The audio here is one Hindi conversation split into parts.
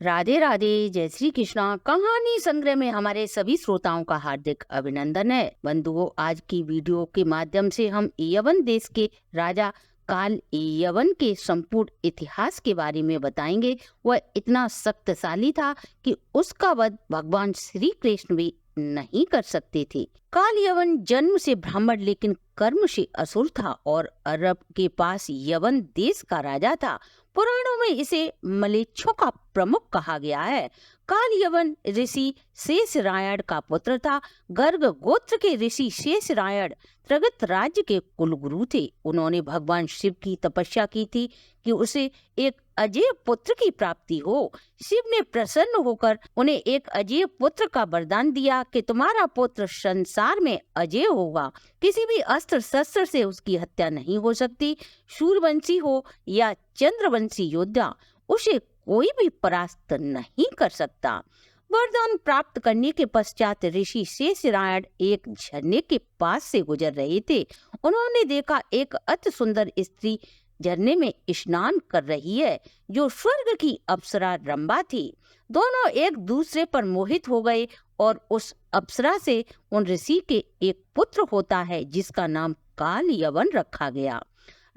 राधे राधे, जय श्री कृष्णा। कहानी संग्रह में हमारे सभी श्रोताओं का हार्दिक अभिनंदन है। बंधुओं, आज की वीडियो के माध्यम से हम यवन देश के राजा काल यवन के संपूर्ण इतिहास के बारे में बताएंगे। वह इतना शक्तिशाली था कि उसका वध भगवान श्री कृष्ण भी नहीं कर सकते थे। काल यवन जन्म से ब्राह्मण लेकिन कर्म से असुर था और अरब के पास यवन देश का राजा था। पुराणों में इसे मलेच्छों का प्रमुख कहा गया है। काल यवन ऋषि शेषरायण का पुत्र था। गर्ग गोत्र के ऋषि शेषरायण त्रिगत राज्य के कुलगुरु थे। उन्होंने भगवान शिव की तपस्या की थी कि उसे एक अजय पुत्र की प्राप्ति हो। शिव ने प्रसन्न होकर उन्हें एक अजय पुत्र का वरदान दिया कि तुम्हारा पुत्र संसार में अजय होगा। किसी भी अस्त्र शस्त्र से उसकी हत्या नहीं हो सकती। सूर्यवंशी हो या चंद्रवंशी योद्धा, उसे कोई भी परास्त नहीं कर सकता। वरदान प्राप्त करने के पश्चात ऋषि शेषरायण एक झरने के पास से गुजर रहे थे। उन्होंने देखा एक अति सुंदर स्त्री झरने में स्नान कर रही है, जो स्वर्ग की अप्सरा रंभा थी। दोनों एक दूसरे पर मोहित हो गए और उस अप्सरा से उन ऋषि के एक पुत्र होता है, जिसका नाम काल यवन रखा गया।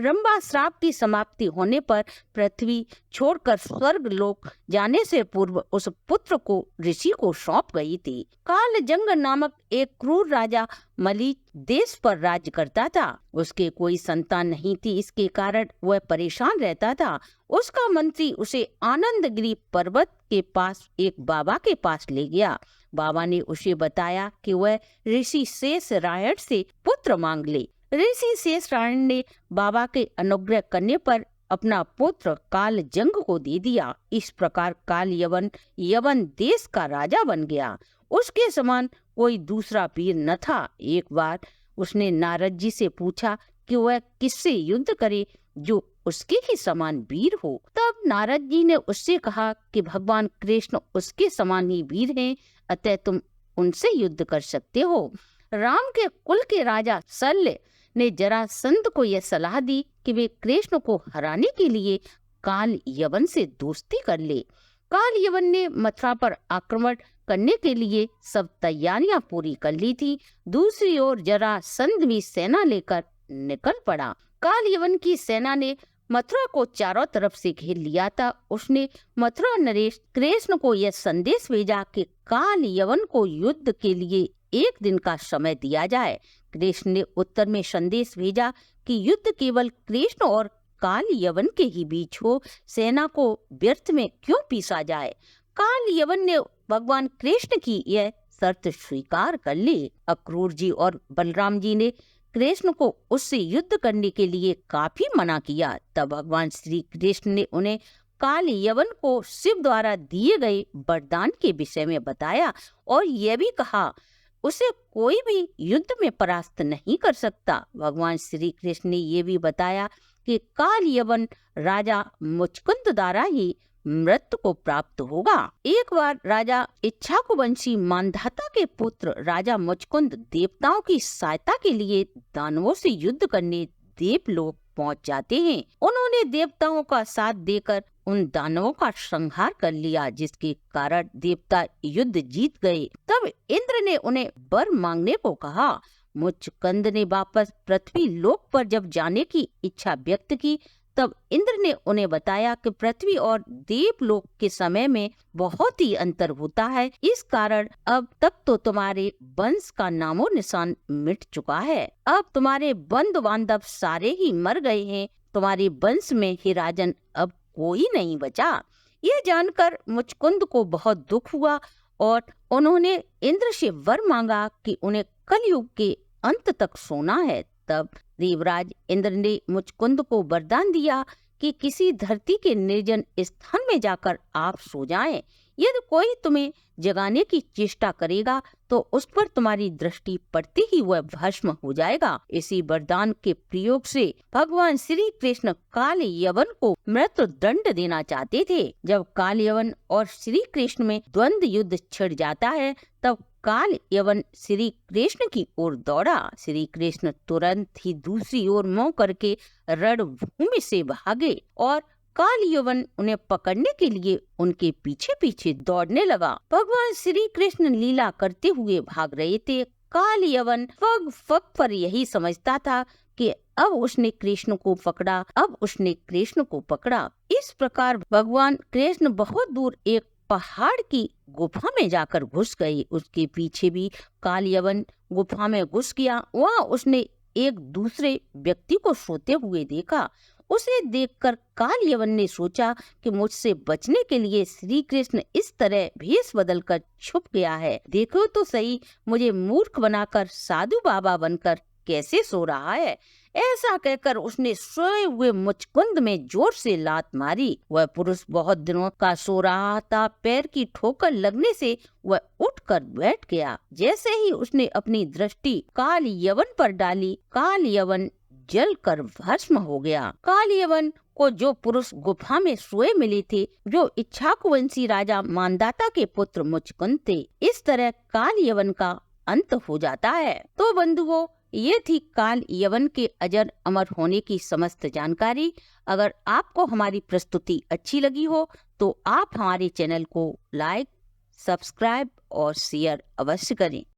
रंभा श्राप की समाप्ति होने पर पृथ्वी छोड़कर स्वर्ग लोक जाने से पूर्व उस पुत्र को ऋषि को सौंप गई थी। काल जंग नामक एक क्रूर राजा मली देश पर राज्य करता था। उसके कोई संतान नहीं थी, इसके कारण वह परेशान रहता था। उसका मंत्री उसे आनंदगिरी पर्वत के पास एक बाबा के पास ले गया। बाबा ने उसे बताया कि वह ऋषि शेषरायण से पुत्र मांग ले। ऋषि शेषरायण ने बाबा के अनुग्रह करने पर अपना पुत्र काल जंग को दे दिया। इस प्रकार काल यवन यवन देश का राजा बन गया। उसके समान कोई दूसरा वीर न था। एक बार उसने नारद जी से पूछा कि वह किससे युद्ध करे जो उसके ही समान वीर हो। तब नारद जी ने उससे कहा कि भगवान कृष्ण उसके समान ही वीर हैं, अतः तुम उनसे युद्ध कर सकते हो। राम के कुल के राजा शल्य ने जरासंध को यह सलाह दी कि वे कृष्ण को हराने के लिए काल यवन से दोस्ती कर ले। काल यवन ने मथुरा पर आक्रमण करने के लिए सब तैयारियां पूरी कर ली थी। दूसरी ओर जरासंध भी सेना लेकर निकल पड़ा। काल यवन की सेना ने मथुरा को चारों तरफ से घेर लिया था। उसने मथुरा नरेश कृष्ण को यह संदेश भेजा कि काल यवन को युद्ध के लिए एक दिन का समय दिया जाए। कृष्ण ने उत्तर में संदेश भेजा कि युद्ध केवल कृष्ण और काल यवन के ही बीच हो, सेना को व्यर्थ में क्यों पीसा जाए। काल यवन ने भगवान कृष्ण की यह शर्त स्वीकार कर ली। अक्रूर जी और बलराम जी ने कृष्ण को उससे युद्ध करने के लिए काफी मना किया। तब भगवान श्री कृष्ण ने उन्हें काल यवन को शिव द्वारा दिए गए वरदान के विषय में बताया और यह भी कहा उसे कोई भी युद्ध में परास्त नहीं कर सकता। भगवान श्री कृष्ण ने ये भी बताया कि काल यवन राजा मुचकुंद द्वारा ही मृत्यु को प्राप्त होगा। एक बार राजा इच्छाकुवंशी मानधाता के पुत्र राजा मुचकुंद देवताओं की सहायता के लिए दानवों से युद्ध करने देवलोक पहुंच जाते हैं। उन्होंने देवताओं का साथ देकर उन दानवों का संहार कर लिया, जिसके कारण देवता युद्ध जीत गए। तब इंद्र ने उन्हें वर मांगने को कहा। मुचकुंद ने वापस पृथ्वी लोक पर जब जाने की इच्छा व्यक्त की, तब इंद्र ने उन्हें बताया कि पृथ्वी और देवलोक के समय में बहुत ही अंतर होता है। इस कारण अब तक तो तुम्हारे वंश का नामो निशान मिट चुका है। अब तुम्हारे बंधु बांधव सारे ही मर गए हैं। तुम्हारे वंश में ही राजन अब कोई नहीं बचा। ये जानकर मुचकुंद को बहुत दुख हुआ और उन्होंने इंद्र से वर मांगा कि उन्हें कलयुग के अंत तक सोना है। तब देवराज इंद्र ने मुचकुंद को वरदान दिया कि किसी धरती के निर्जन स्थान में जाकर आप सो जाएं। यदि कोई तुम्हें जगाने की चेष्टा करेगा तो उस पर तुम्हारी दृष्टि पड़ते ही वह भस्म हो जाएगा। इसी वरदान के प्रयोग से भगवान श्री कृष्ण काल यवन को मृत्यु दंड देना चाहते थे। जब काल यवन और श्री कृष्ण में द्वंद्व युद्ध छिड़ जाता है, तब काल यवन श्री कृष्ण की ओर दौड़ा। श्री कृष्ण तुरंत ही दूसरी ओर मुंह करके रणभूमि से भागे और काल यवन उन्हें पकड़ने के लिए उनके पीछे पीछे दौड़ने लगा। भगवान श्री कृष्ण लीला करते हुए भाग रहे थे। काल यवन फग फग पर यही समझता था कि अब उसने कृष्ण को पकड़ा। इस प्रकार भगवान कृष्ण बहुत दूर एक पहाड़ की गुफा में जाकर घुस गए। उसके पीछे भी काल यवन गुफा में घुस गया। वहाँ उसने एक दूसरे व्यक्ति को सोते हुए देखा। उसे देखकर काल यवन ने सोचा कि मुझसे बचने के लिए श्री कृष्ण इस तरह भेष बदलकर छुप गया है। देखो तो सही, मुझे मूर्ख बनाकर साधु बाबा बनकर कैसे सो रहा है। ऐसा कहकर उसने सोए हुए मुचकुंद में जोर से लात मारी। वह पुरुष बहुत दिनों का सो रहा था। पैर की ठोकर लगने से वह उठकर बैठ गया। जैसे ही उसने अपनी दृष्टि काल यवन पर डाली, काल यवन जलकर भस्म हो गया। काल यवन को जो पुरुष गुफा में सोए मिले थे, जो इक्ष्वाकुवंशी राजा मानदाता के पुत्र मुचकुंद थे। इस तरह काल यवन का अंत हो जाता है। तो बंधुओं, ये थी काल यवन के अजर अमर होने की समस्त जानकारी। अगर आपको हमारी प्रस्तुति अच्छी लगी हो तो आप हमारे चैनल को लाइक, सब्सक्राइब और शेयर अवश्य करें।